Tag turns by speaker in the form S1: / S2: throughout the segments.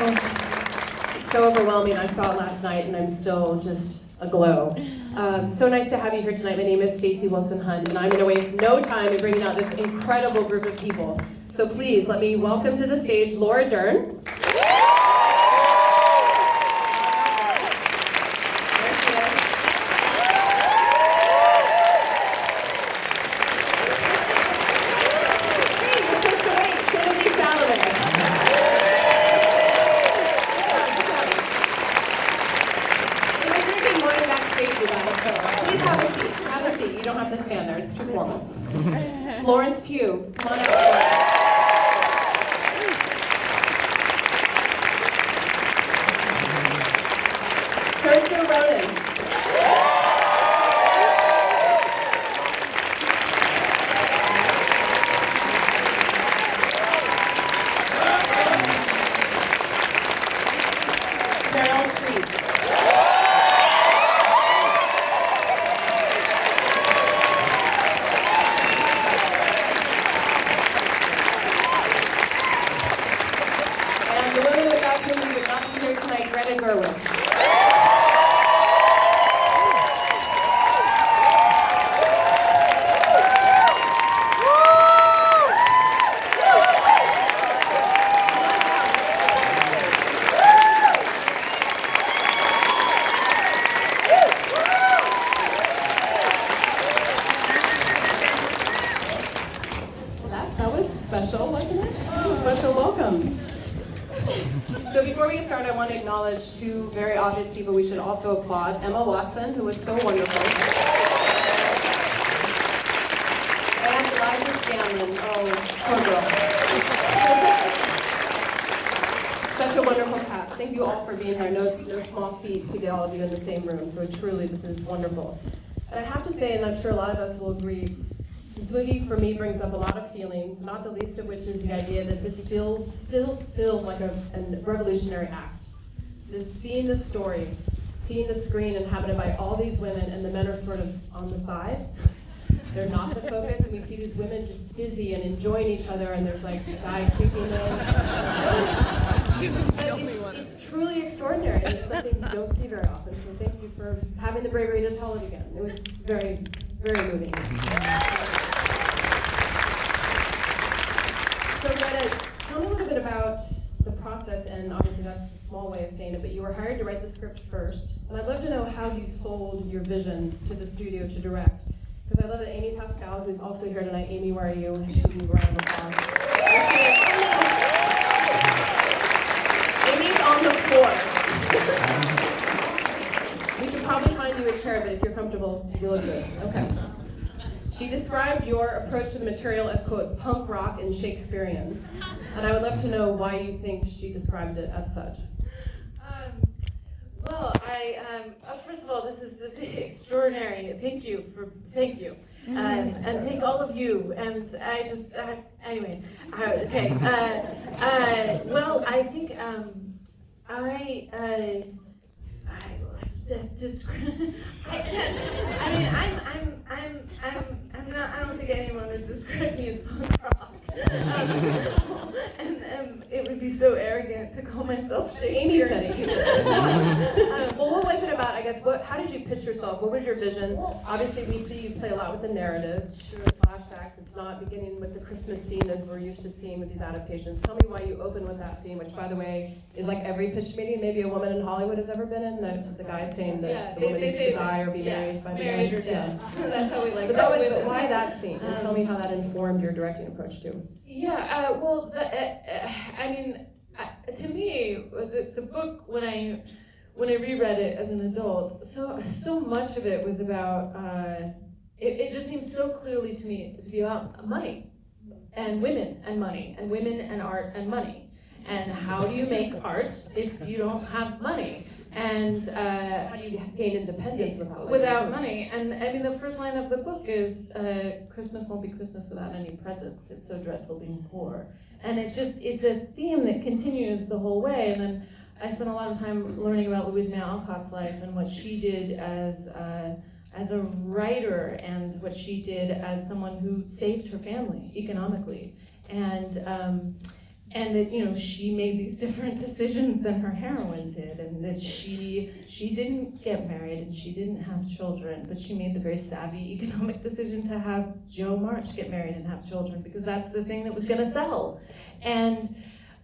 S1: It's so overwhelming. I saw it last night and I'm still just aglow. So nice to have you here tonight. My name is Stacey Wilson Hunt, and I'm going to waste no time in bringing out this incredible group of people. So please let me welcome to the stage Laura Dern. Florence Pugh, come on out. Saoirse Ronan. Meryl Streep. Greta Gerwig. That was special, wasn't it? Special welcome. So before we get started, I want to acknowledge two very obvious people we should also applaud. Emma Watson, who was so wonderful. And Eliza Scanlon. Oh, poor girl. Such a wonderful cast. Thank you all for being here. I know it's no small feat to get all of you in the same room, so truly this is wonderful. And I have to say, and I'm sure a lot of us will agree, this movie for me brings up a lot of feelings, not the least of which is the idea that this still feels like a revolutionary act. Seeing the story, seeing the screen inhabited by all these women, and the men are sort of on the side. They're not the focus, and we see these women just busy and enjoying each other, and there's like a guy creeping in. It's truly extraordinary. It's something you don't see very often, so thank you for having the bravery to tell it again. It was very, very moving. So Greta, tell me a little bit about the process, and obviously that's a small way of saying it, but you were hired to write the script first, and I'd love to know how you sold your vision to the studio to direct. Because I love that Amy Pascal, who's also here tonight. Amy, where are you? Give me a round of applause. Amy's on the floor. We could probably find you a chair, but if you're comfortable, you look good. Okay. She described your approach to the material as, quote, punk rock and Shakespearean. And I would love to know why you think she described it as such.
S2: Well, first of all, this is extraordinary. Thank you. And thank all of you. And I just, anyway, okay. Well, I think, I don't think anyone would describe me as punk rock. And it would be so arrogant to call myself Shakespeare.
S1: Amy said it. Well, what was it about, I guess, how did you pitch yourself? What was your vision? Obviously, we see you play a lot with the narrative, flashbacks. It's not beginning with the Christmas scene as we're used to seeing with these adaptations. Tell me why you open with that scene, which, by the way, is like every pitch meeting maybe a woman in Hollywood has ever been in. The guy saying that the woman needs to die or be married by the
S2: married
S1: man.
S2: or dead. That's how we like it.
S1: But why that scene? And tell me how that informed your directing approach too.
S2: Yeah, to me, the book, when I reread it as an adult, so much of it was about, it just seemed so clearly to me to be about money, and women and money, and women and art and money. And how do you make art if you don't have money? And
S1: how do you gain independence
S2: without money? And I mean, the first line of the book is, Christmas won't be Christmas without any presents. It's so dreadful being poor. And it's a theme that continues the whole way. And then I spent a lot of time learning about Louisa May Alcott's life and what she did as a writer, and what she did as someone who saved her family economically. And and that, you know, she made these different decisions than her heroine did, and that she didn't get married and she didn't have children, but she made the very savvy economic decision to have Jo March get married and have children, because that's the thing that was gonna sell. And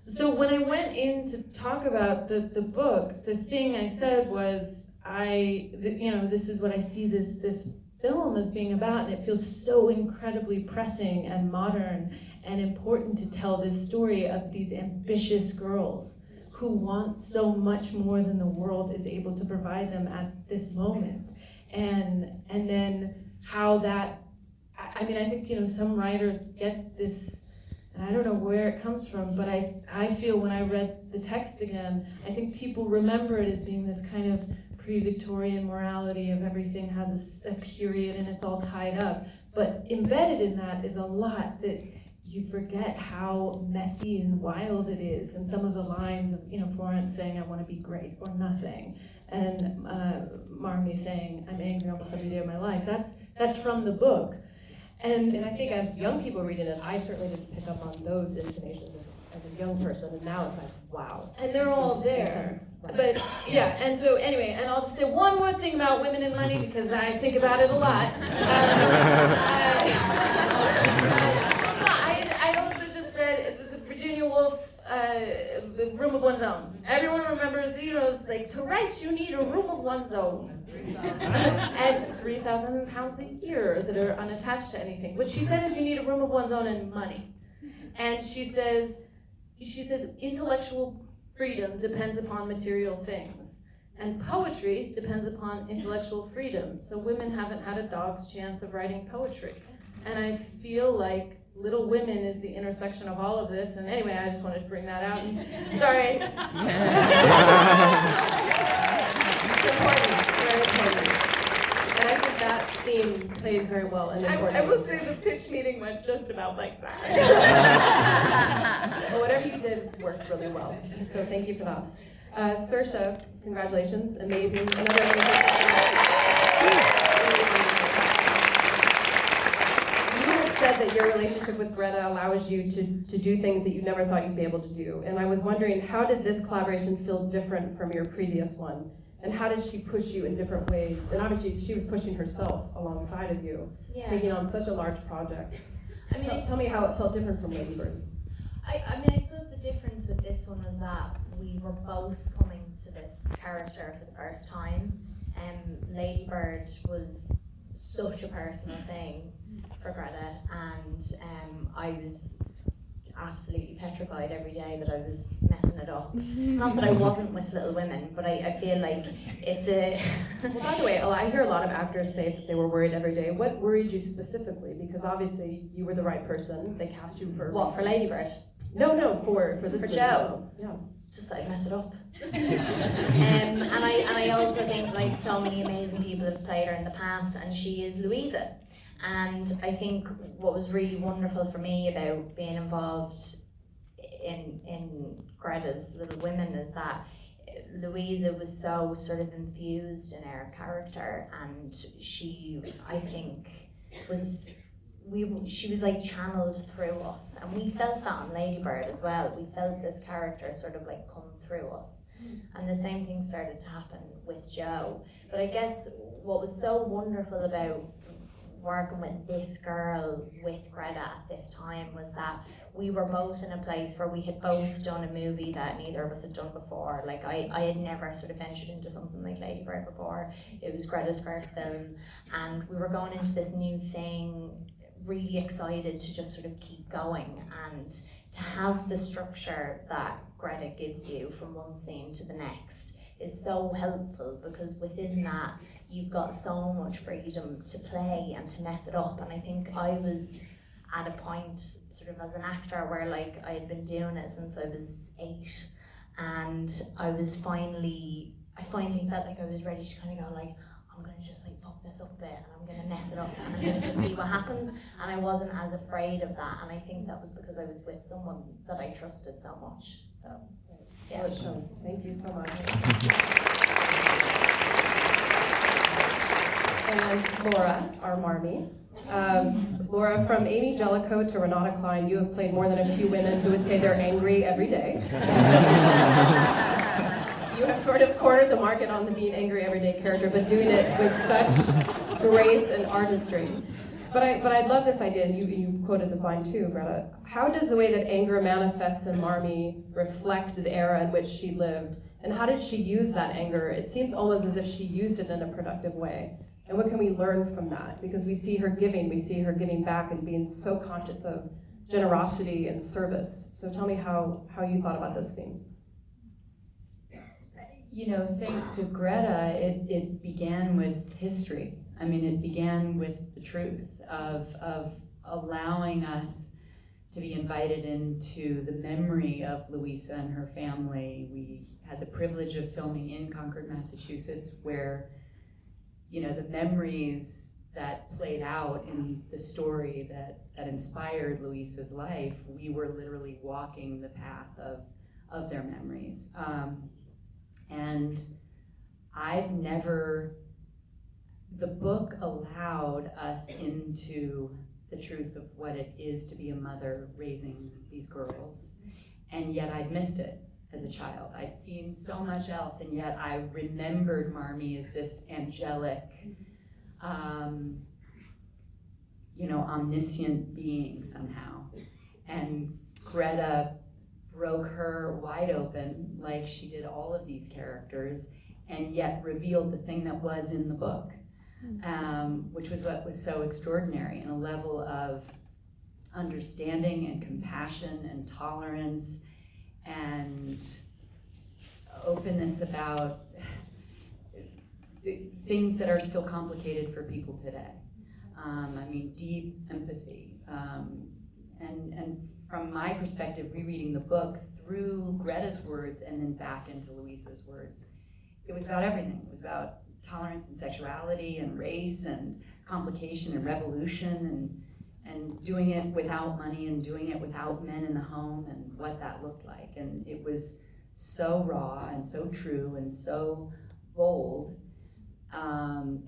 S2: so when I went in to talk about the book, the thing I said was, you know, this is what I see this film as being about, and it feels so incredibly pressing and modern and important to tell this story of these ambitious girls who want so much more than the world is able to provide them at this moment. And then how that, I mean, I think, you know, some writers get this, and I don't know where it comes from, but I feel when I read the text again, I think people remember it as being this kind of pre-Victorian morality of everything has a period and it's all tied up. But embedded in that is a lot that you forget how messy and wild it is. And some of the lines of, you know, Florence saying, I want to be great or nothing. And Marmee saying, I'm angry almost every day of my life. That's from the book. And
S1: I think as young people reading it, I certainly didn't pick up on those intonations as a young person, and now it's like, wow.
S2: And they're all there. But yeah, and so anyway, and I'll just say one more thing about women and money, because I think about it a lot. I also just read the Virginia Woolf, The Room of One's Own. Everyone remembers, you know, it's like, to write you need a room of one's own. And £3,000 a year that are unattached to anything. What she said is you need a room of one's own and money. And she says intellectual freedom depends upon material things. And poetry depends upon intellectual freedom. So women haven't had a dog's chance of writing poetry. And I feel like Little Women is the intersection of all of this. And anyway, I just wanted to bring that out. Sorry.
S1: It's important, very important. And I think that theme plays very well in the
S2: I will say the pitch meeting went just about like that.
S1: Well, whatever you did worked really well. So thank you for that. Saoirse, congratulations, amazing. Another amazing. You had said that your relationship with Greta allows you to do things that you never thought you'd be able to do. And I was wondering, how did this collaboration feel different from your previous one? And how did she push you in different ways? And obviously she was pushing herself alongside of you, taking on such a large project.
S3: I mean,
S1: Tell me how it felt different from Lady Bird.
S3: I mean, I suppose the difference with this one was that we were both coming to this character for the first time. Lady Bird was such a personal thing for Greta, and I was absolutely petrified every day that I was messing it up. Not that I wasn't with Little Women, but I feel like it's a...
S1: Well, by the way, I hear a lot of actors say that they were worried every day. What worried you specifically? Because obviously you were the right person. They cast you for...
S3: What, for Lady Bird?
S1: No, for this.
S3: For Jo?
S1: Yeah.
S3: Just that I'd mess it up. And I also think, like, so many amazing people have played her in the past, and she is Louisa. And I think what was really wonderful for me about being involved in Greta's Little Women is that Louisa was so sort of infused in her character, and she, I think, she was like channeled through us, and we felt that on Lady Bird as well. We felt this character sort of like come through us, and the same thing started to happen with Jo. But I guess what was so wonderful about working with this girl with Greta at this time was that we were both in a place where we had both done a movie that neither of us had done before. Like I had never sort of ventured into something like Lady Bird before. It was Greta's first film, and we were going into this new thing really excited to just sort of keep going, and to have the structure that Greta gives you from one scene to the next is so helpful, because within that you've got so much freedom to play and to mess it up. And I think I was at a point sort of as an actor where like I had been doing it since I was 8, and I finally felt like I was ready to kind of go like, I'm gonna just like fuck this up a bit, and I'm gonna mess it up, and I'm gonna just see what happens. And I wasn't as afraid of that, and I think that was because I was with someone that I trusted so much. So yeah.
S1: Well, it's shown. Thank you so much. And Laura, our Marmee, Laura, from Amy Jellicoe to Renata Klein, you have played more than a few women who would say they're angry every day. You have sort of cornered the market on the being angry everyday character, but doing it with such grace and artistry. But I love this idea, and you quoted this line too, Greta. How does the way that anger manifests in Marmee reflect the era in which she lived? And how did she use that anger? It seems almost as if she used it in a productive way. And what can we learn from that? Because we see her giving back and being so conscious of generosity and service. So tell me how you thought about those themes.
S4: You know, thanks to Greta, it began with history. I mean, it began with the truth of allowing us to be invited into the memory of Louisa and her family. We had the privilege of filming in Concord, Massachusetts, where, you know, the memories that played out in the story that inspired Louisa's life, we were literally walking the path of their memories. And the book allowed us into the truth of what it is to be a mother raising these girls. And yet I'd missed it as a child. I'd seen so much else, and yet I remembered Marmee as this angelic, omniscient being somehow. And Greta broke her wide open, like she did all of these characters, and yet revealed the thing that was in the book, which was what was so extraordinary, and a level of understanding and compassion and tolerance and openness about things that are still complicated for people today. Deep empathy. And from my perspective, rereading the book through Greta's words and then back into Louisa's words, it was about everything. It was about tolerance and sexuality and race and complication and revolution and doing it without money and doing it without men in the home and what that looked like. And it was so raw and so true and so bold.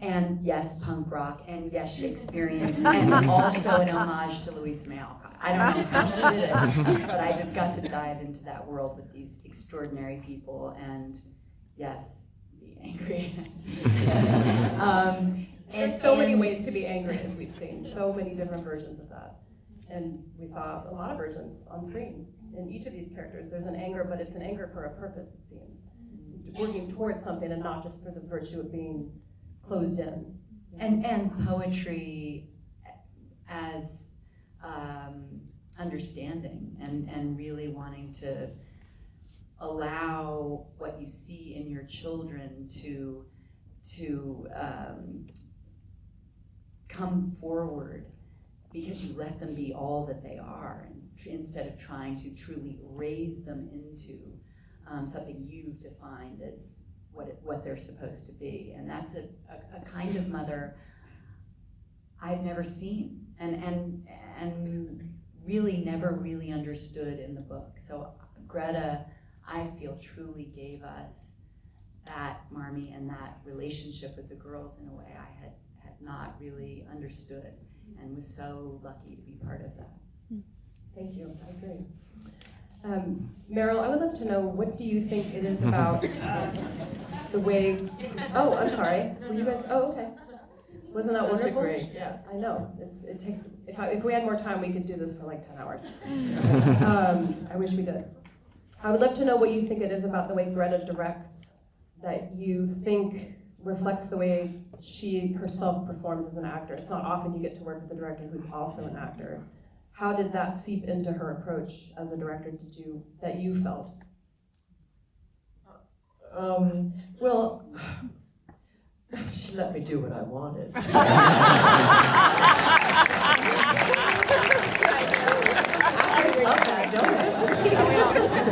S4: And yes, punk rock, and yes, Shakespearean, and also an homage to Louisa May Alcott. I don't know how she did it, but I just got to dive into that world with these extraordinary people, and yes, be angry.
S1: There's so many ways to be angry, as we've seen, so many different versions of that. And we saw a lot of versions on screen. In each of these characters, there's an anger, but it's an anger for a purpose, it seems. Working towards something and not just for the virtue of being closed in.
S4: And poetry as understanding and really wanting to allow what you see in your children to come forward because you let them be all that they are, and instead of trying to truly raise them into something you've defined as what they're supposed to be. And that's a kind of mother I've never seen and really never really understood in the book. So Greta, I feel, truly gave us that Marmee and that relationship with the girls in a way I had not really understood, and was so lucky to be part of that.
S1: Thank you, I agree. Meryl, I would love to know, what do you think it is about the way, oh, I'm sorry, were you guys, oh, okay. Wasn't that wonderful?
S5: Great, yeah.
S1: I know, it takes, if we had more time, we could do this for like 10 hours. I wish we did. I would love to know what you think it is about the way Greta directs that you think reflects the way she herself performs as an actor. It's not often you get to work with a director who's also an actor. How did that seep into her approach as a director, that you felt?
S5: Well, she let me do what I wanted.
S1: Actors love that, don't they?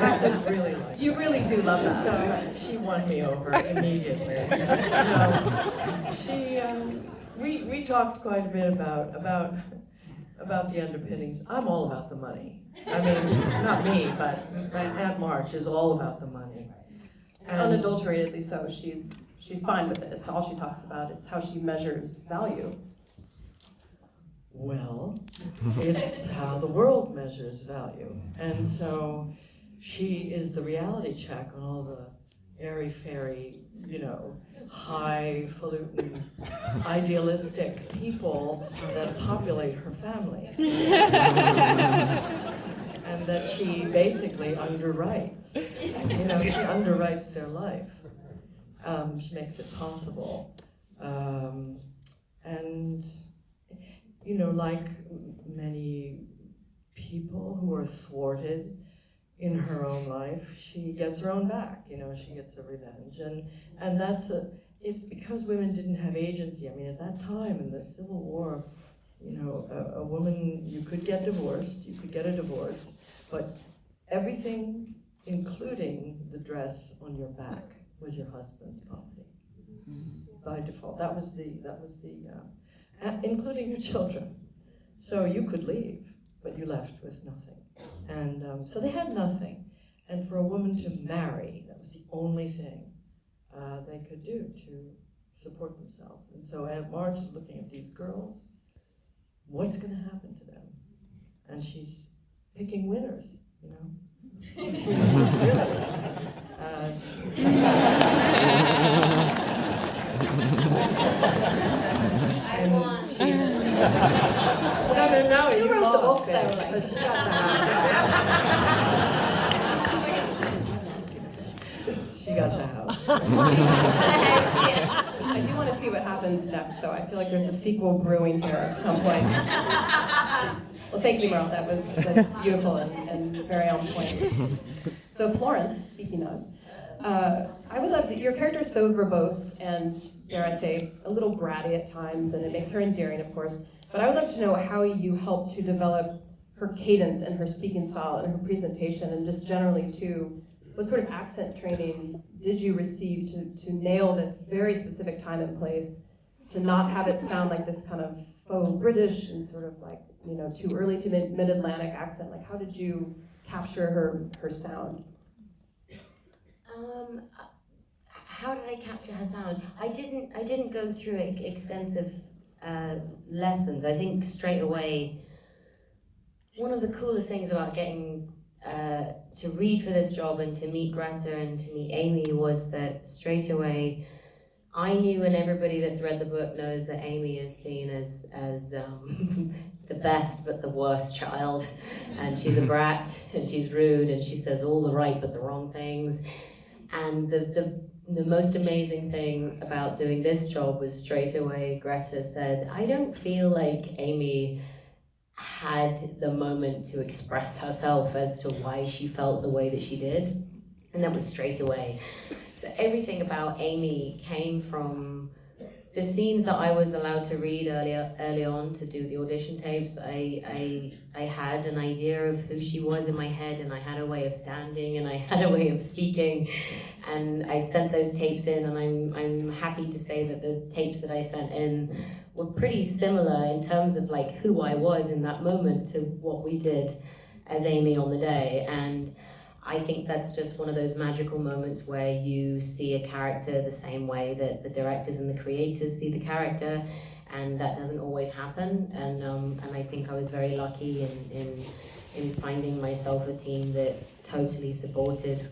S5: Actors really like
S1: You really do love that.
S5: So she won me over immediately. We talked quite a bit about the underpinnings. I'm all about the money. I mean, not me, but Aunt March is all about the money. And
S1: Unadulteratedly so, she's fine with it. It's all she talks about. It's how she measures value.
S5: Well, it's how the world measures value. And so she is the reality check on all the airy-fairy, highfalutin, idealistic people that populate her family. And that she basically underwrites. She underwrites their life. She makes it possible. And like many people who are thwarted in her own life, she gets her own back, she gets a revenge. And it's because women didn't have agency. I mean, at that time in the Civil War, a woman, you could get divorced, you could get a divorce, but everything, including the dress on your back, was your husband's property. By default, that was the including your children. So you could leave, but you left with nothing. And so they had nothing. And for a woman to marry, that was the only thing they could do to support themselves. And so Aunt March is looking at these girls. What's going to happen to them? And she's picking winners, No, you
S1: wrote the
S5: lost,
S1: book,
S5: babe.
S1: though, like-
S5: So she got the house. She got the house.
S1: I do want to see what happens next, though. I feel like there's a sequel brewing here at some point. Well, thank you, Meryl. That's beautiful and very on point. So Florence, speaking of, I would love to, your character is so verbose and, dare I say, a little bratty at times, and it makes her endearing, of course. But I would love to know how you helped to develop her cadence and her speaking style and her presentation, and just generally too, what sort of accent training did you receive to nail this very specific time and place, to not have it sound like this kind of faux British and sort of like, too early to mid-Atlantic accent? Like, how did you capture her sound?
S6: How did I capture her sound? I didn't go through extensive lessons. I think straight away, one of the coolest things about getting to read for this job and to meet Greta and to meet Amy was that straight away I knew, and everybody that's read the book knows, that Amy is seen as the best but the worst child, and she's a brat and she's rude and she says all the right but the wrong things. And the most amazing thing about doing this job was straight away Greta said, I don't feel like Amy had the moment to express herself as to why she felt the way that she did. And that was straight away. So everything about Amy came from the scenes that I was allowed to read early on to do the audition tapes. I had an idea of who she was in my head, and I had a way of standing, and I had a way of speaking, and I sent those tapes in, and I'm happy to say that the tapes that I sent in were pretty similar in terms of like who I was in that moment to what we did as Amy on the day. And I think that's just one of those magical moments where you see a character the same way that the directors and the creators see the character, and that doesn't always happen. And I think I was very lucky in finding myself a team that totally supported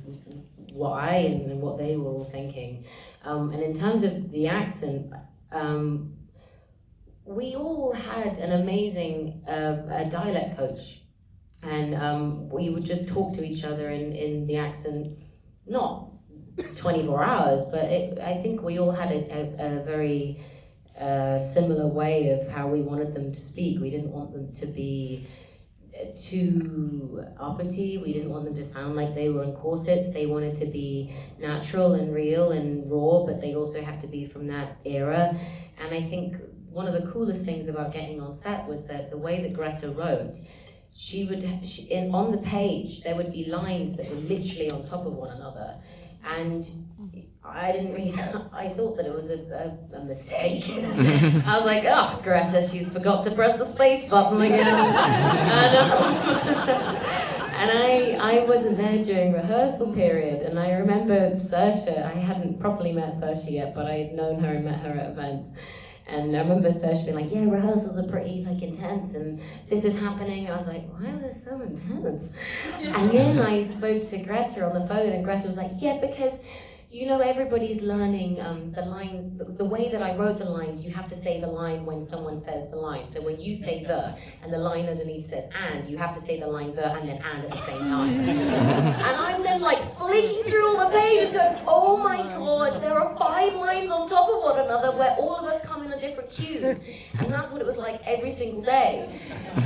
S6: what I and what they were all thinking. And in terms of the accent, we all had an amazing dialect coach. And we would just talk to each other in the accent, not 24 hours, but I think we all had a very similar way of how we wanted them to speak. We didn't want them to be too uppity. We didn't want them to sound like they were in corsets. They wanted to be natural and real and raw, but they also had to be from that era. And I think one of the coolest things about getting on set was that the way that Greta wrote, on the page, there would be lines that were literally on top of one another. And I thought that it was a mistake. I was like, oh, Greta, she's forgot to press the space button again. And I wasn't there during rehearsal period. And I remember Saoirse, I hadn't properly met Saoirse yet, but I had known her and met her at events. And I remember Serge being like, yeah, rehearsals are pretty like intense and this is happening. And I was like, why are they so intense? And then I spoke to Greta on the phone and Greta was like, yeah, because you know, everybody's learning the lines, the way that I wrote the lines, you have to say the line when someone says the line. So when you say the, and the line underneath says and, you have to say the line the and then and at the same time. And I'm then like flicking through all the pages going, oh my God, there are 5 lines on top of one another where all of us come in on different cues. And that's what it was like every single day.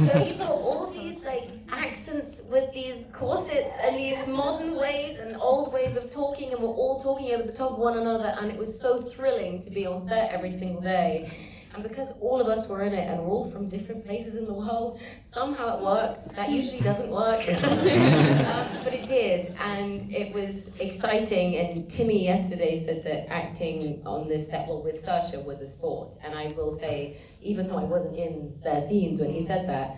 S6: So you've got all these like accents with these corsets and these modern ways and old ways of talking, and we're all talking over the top of one another, and it was so thrilling to be on set every single day. And because all of us were in it and we're all from different places in the world, somehow it worked. That usually doesn't work. But it did, and it was exciting. And Timmy yesterday said that acting on this set, well, with Sacha, was a sport. And I will say, even though I wasn't in their scenes when he said that,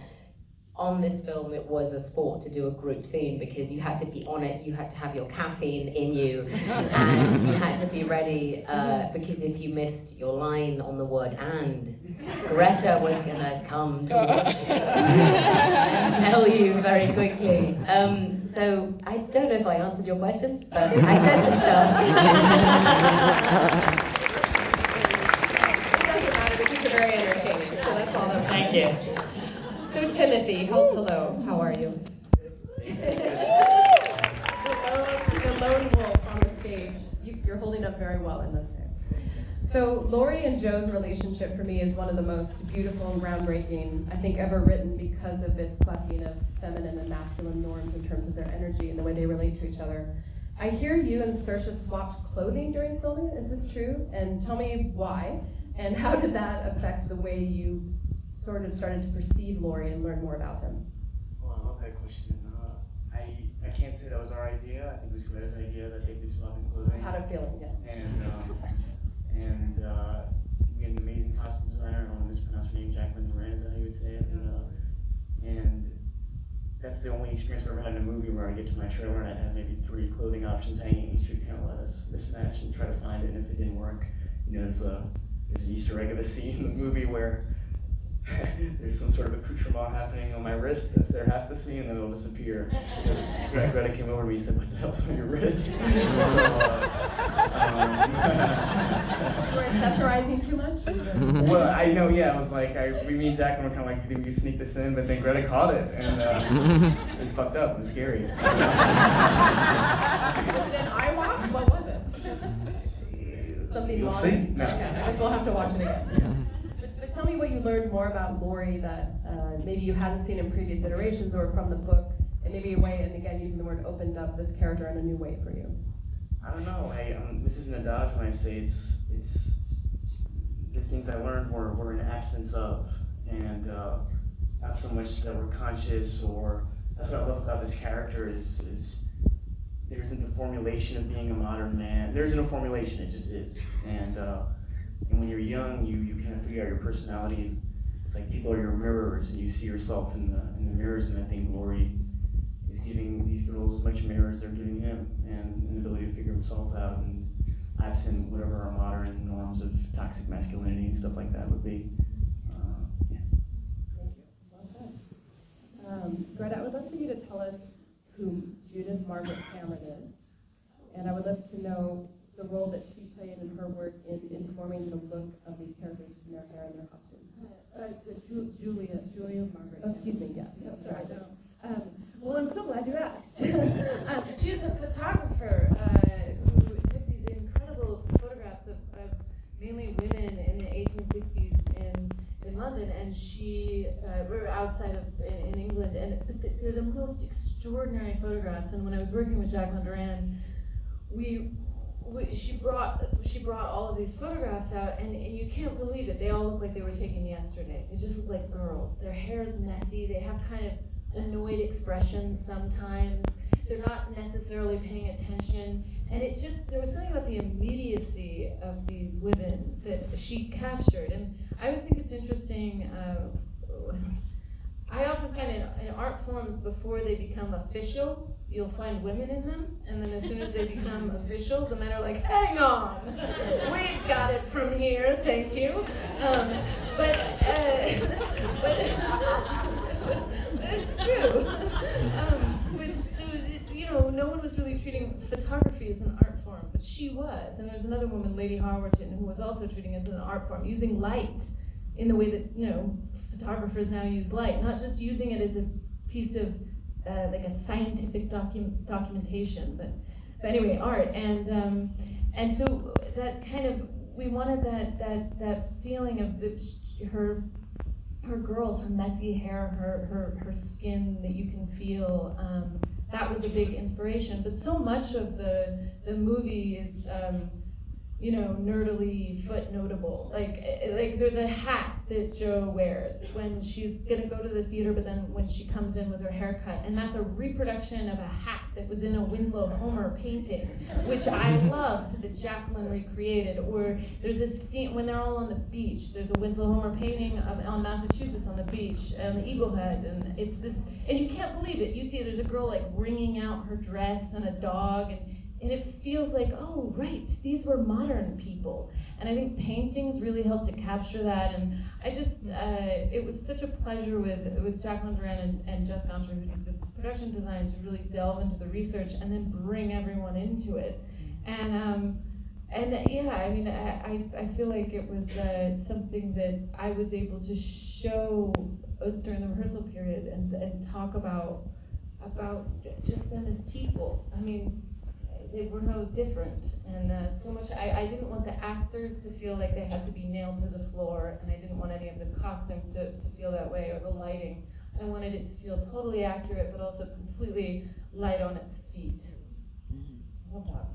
S6: on this film it was a sport to do a group scene because you had to be on it, you had to have your caffeine in you, and you had to be ready because if you missed your line on the word and, Greta was gonna come towards you and tell you very quickly. So I don't know if I answered your question, but I said some stuff.
S1: It doesn't matter because you're very entertaining, so that's all that matters.
S6: Thank you.
S1: So Timothy, hello, how are you? The lone wolf on the stage. You're holding up very well in this. So Laurie and Joe's relationship for me is one of the most beautiful and groundbreaking, I think, ever written because of its blending of feminine and masculine norms in terms of their energy and the way they relate to each other. I hear you and Saoirse swapped clothing during filming, is this true? And tell me why, and how did that affect the way you sort of started to perceive Laurie and learn more about him?
S7: Oh, I love that question. I can't say that was our idea. I think it was Greta's idea that they'd be swapping clothing.
S1: I had a feeling, yes.
S7: And we had an amazing costume designer. I don't want to mispronounce her name, Jacqueline Duran, is that how you would say it? And that's the only experience I've ever had in a movie where I get to my trailer and I'd have maybe 3 clothing options hanging. She would kind of let us mismatch and try to find it. And if it didn't work, you know, there's an Easter egg of a scene in the movie where there's some sort of accoutrement happening on my wrist that's there half the scene and then it'll disappear. Because Greta came over to me and said, what the hell's on your wrist?
S1: You were accessorizing too much?
S7: Well, I know, yeah, I was like, me and Jacqueline were kind of like, think we could sneak this in, but then Greta caught it, and it was fucked up, it was scary.
S1: Was it an eye wash? What was it? Something
S7: You'll
S1: long?
S7: see. No.
S1: Okay, I guess we'll have to watch it again. But tell me what you learned more about Laurie that maybe you hadn't seen in previous iterations or from the book, and maybe a way, and again, using the word opened up this character in a new way for you.
S7: I don't know, this isn't a dodge when I say it's the things I learned were an absence of, and not so much that we're conscious, or that's what I love about this character is there isn't a formulation of being a modern man. There isn't a formulation, it just is. And when you're young, you kind of figure out your personality. It's like people are your mirrors, and you see yourself in the mirrors, and I think Laurie is giving these girls as much mirror as they're giving him, and an ability to figure himself out, and absent whatever our modern norms of toxic masculinity and stuff like that would be. Yeah.
S1: Thank you. Well said. Greta, I would love for you to tell us who Judith Margaret Cameron is, and I would love to know the role that she played in her work in informing the look of these characters from their hair and their costumes.
S8: Julia Margaret.
S1: Oh, excuse me, yes. Sorry.
S8: Well, I'm so glad you asked.
S2: She's a photographer who took these incredible photographs of mainly women in the 1860s in London, and she were outside of in England, and they're the most extraordinary photographs. And when I was working with Jacqueline Duran, she brought all of these photographs out, and you can't believe it. They all look like they were taken yesterday. They just look like girls. Their hair is messy. They have kind of annoyed expressions sometimes. They're not necessarily paying attention. And there was something about the immediacy of these women that she captured. And I always think it's interesting. I often find in art forms before they become official, you'll find women in them, and then as soon as they become official, the men are like, hang on, we've got it from here, thank you. But it's true. No one was really treating photography as an art form, but she was. And there's another woman, Lady Harwerton, who was also treating it as an art form, using light in the way that, photographers now use light, not just using it as a piece of, like a scientific documentation, but anyway, art. And so that kind of, we wanted that feeling of her girls, her messy hair, her skin that you can feel. That was a big inspiration, but so much of the movie is, nerdily footnotable. Like there's a hat that Jo wears when she's gonna go to the theater, but then when she comes in with her haircut, and that's a reproduction of a hat that was in a Winslow Homer painting, which I loved, that Jacqueline recreated. Or there's a scene when they're all on the beach. There's a Winslow Homer painting on Massachusetts on the beach, the Eagle Head, and it's this, and you can't believe it. You see, there's a girl like wringing out her dress and a dog, and it feels like, oh, right, these were modern people. And I think paintings really helped to capture that. And I just, it was such a pleasure with Jacqueline Duran and Jess Goncher, who did the production design, to really delve into the research and then bring everyone into it. And yeah, I mean, I feel like it was something that I was able to show during the rehearsal period and talk about just them as people. I mean, they were no different, and so much. I didn't want the actors to feel like they had to be nailed to the floor, and I didn't want any of the costumes to feel that way, or the lighting. I wanted it to feel totally accurate, but also completely light on its feet. How about